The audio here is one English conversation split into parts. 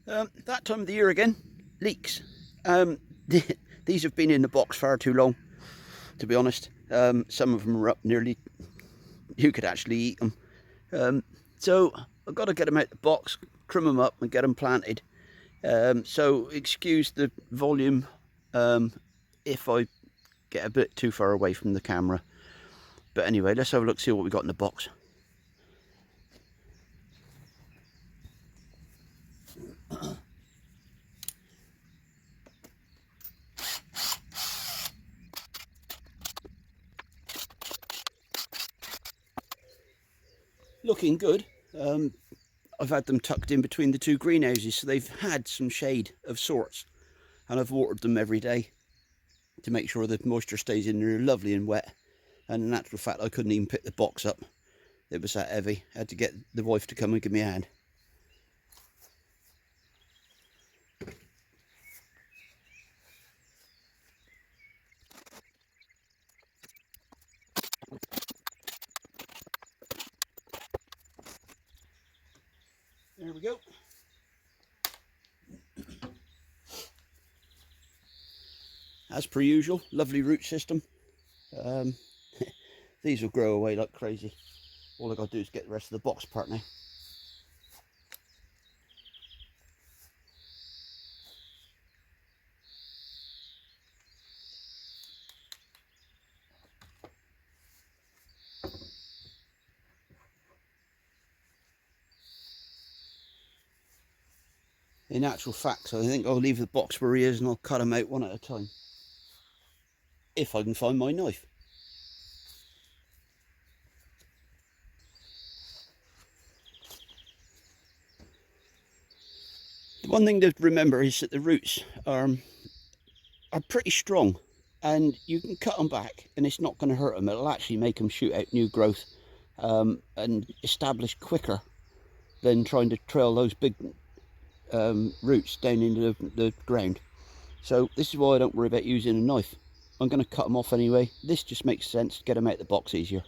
That time of the year again, leeks. These have been in the box far too long, to be honest. Some of them are up nearly, you could actually eat them. So I've got to get them out the box, trim them up and get them planted. So excuse the volume if I get a bit too far away from the camera. But anyway, let's have a look, see what we got in the box. Looking good. I've had them tucked in between the two greenhouses, so they've had some shade of sorts, and I've watered them every day to make sure the moisture stays in there lovely and wet. And in actual fact, I couldn't even pick the box up, it was that heavy. I had to get the wife to come and give me a hand. There we go. As per usual, lovely root system. These will grow away like crazy. All I got to do is get the rest of the box apart now. In actual fact, I think I'll leave the box where he is and I'll cut them out one at a time. If I can find my knife. The one thing to remember is that the roots are pretty strong, and you can cut them back and it's not going to hurt them. It'll actually make them shoot out new growth and establish quicker than trying to trail those big roots down into the ground. So this is why I don't worry about using a knife. I'm going to cut them off anyway. This just makes sense to get them out of the box easier.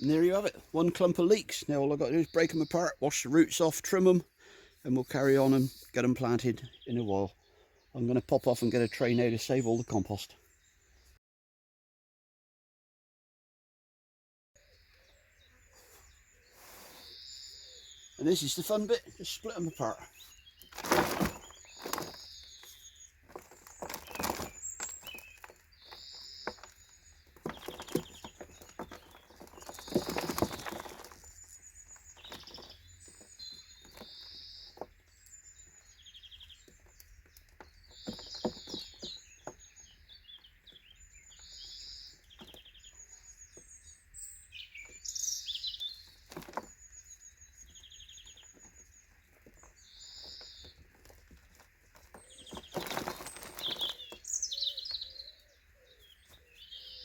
And there you have it, one clump of leeks. Now all I've got to do is break them apart, wash the roots off, trim them, and we'll carry on and get them planted in a while. I'm going to pop off and get a tray now to save all the compost. And this is the fun bit, just split them apart.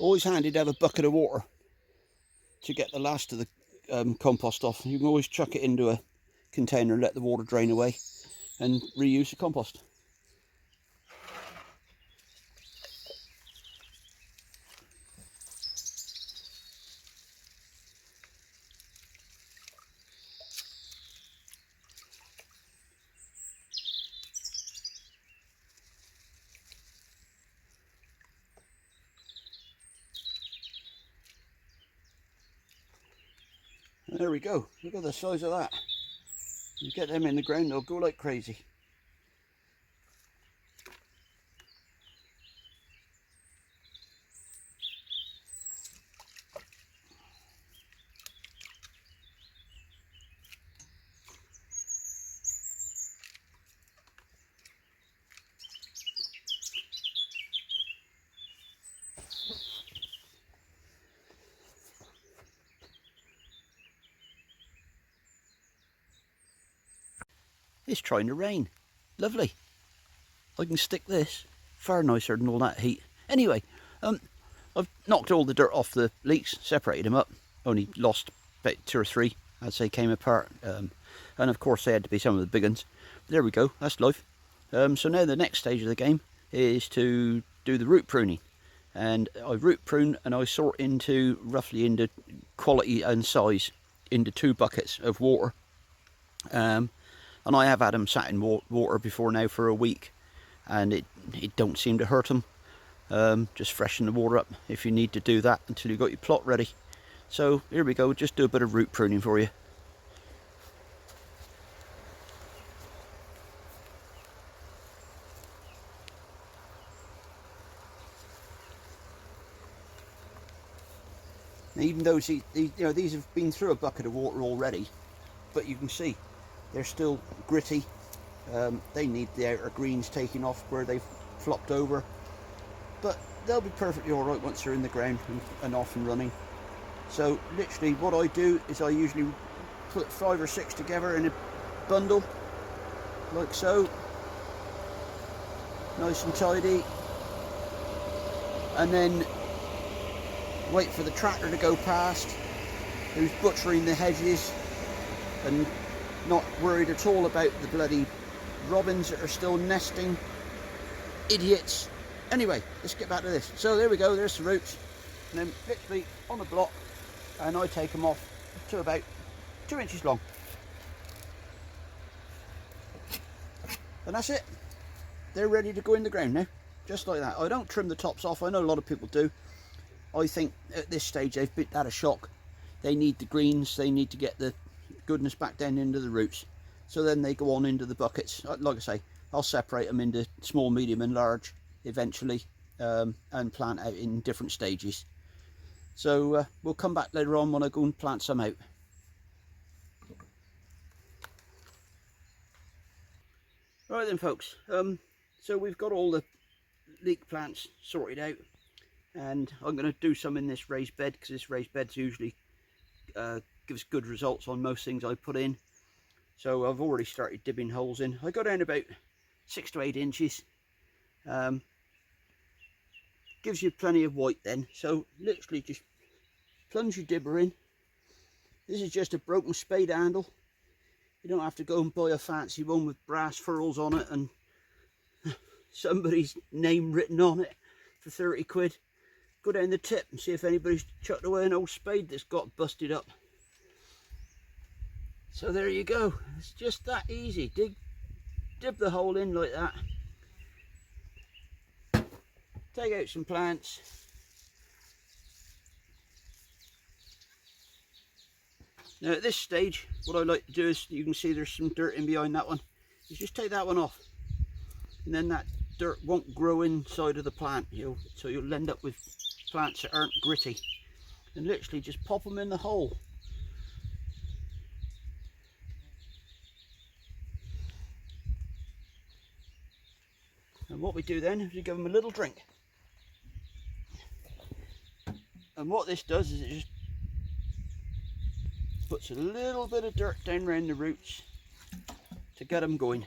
Always handy to have a bucket of water to get the last of the compost off. You can always chuck it into a container, let the water drain away, and reuse the compost. There we go, look at the size of that. You get them in the ground, they'll go like crazy. It's trying to rain. Lovely. I can stick this far nicer than all that heat. Anyway, I've knocked all the dirt off the leeks, separated them up, only lost about 2 or 3 as they came apart, and of course they had to be some of the big ones. There we go, that's life. So now the next stage of the game is to do the root pruning, and I root prune and I sort into roughly into quality and size into 2 buckets of water, and I have had them sat in water before now for a week, and it don't seem to hurt them. Just freshen the water up if you need to do that until you've got your plot ready. So here we go, just do a bit of root pruning for you. Now, even though these have been through a bucket of water already, but you can see they're still gritty. They need the outer greens taking off where they've flopped over, but they'll be perfectly all right once they're in the ground and off and running. So literally what I do is I usually put 5 or 6 together in a bundle, like so, nice and tidy, and then wait for the tractor to go past, who's butchering the hedges and not worried at all about the bloody robins that are still nesting. Idiots. Anyway, let's get back to this. So there we go, there's the roots, and then literally on the block, and I take them off to about 2 inches long, and that's it. They're ready to go in the ground now, just like that. I don't trim the tops off. I know a lot of people do. I think at this stage they've had a shock. They need the greens, they need to get the goodness back down into the roots. So then they go on into the buckets. Like I say, I'll separate them into small, medium and large eventually, and plant out in different stages. So we'll come back later on when I go and plant some out. Right then folks, so we've got all the leek plants sorted out, and I'm going to do some in this raised bed because this raised bed's usually gives good results on most things I put in. So I've already started dibbing holes in. I go down about 6 to 8 inches. Gives you plenty of white then. So literally just plunge your dibber in. This is just a broken spade handle. You don't have to go and buy a fancy one with brass furls on it and somebody's name written on it for 30 quid. Go down the tip and see if anybody's chucked away an old spade that's got busted up. So there you go, it's just that easy. Dib the hole in like that, take out some plants, now at this stage what I like to do is, you can see there's some dirt in behind that one, is just take that one off, and then that dirt won't grow inside of the plant, so you'll end up with plants that aren't gritty, and literally just pop them in the hole. And what we do then is we give them a little drink. And what this does is it just puts a little bit of dirt down around the roots to get them going.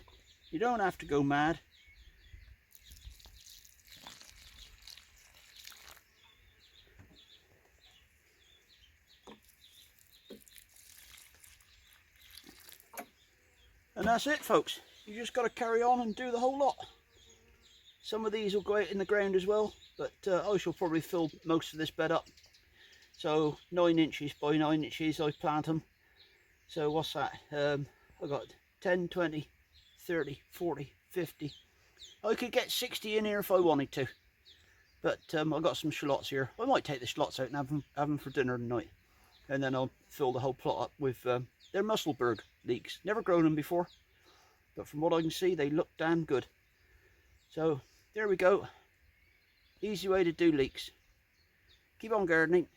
You don't have to go mad. And that's it folks. You just got to carry on and do the whole lot. Some of these will go out in the ground as well, but I shall probably fill most of this bed up. So 9 inches by 9 inches I plant them. So what's that? I've got 10, 20, 30, 40, 50. I could get 60 in here if I wanted to. But I've got some shallots here. I might take the shallots out and have them for dinner tonight. And then I'll fill the whole plot up with, they're Musselburgh Leeks. Never grown them before. But from what I can see, they look damn good. So there we go. Easy way to do leeks. Keep on gardening.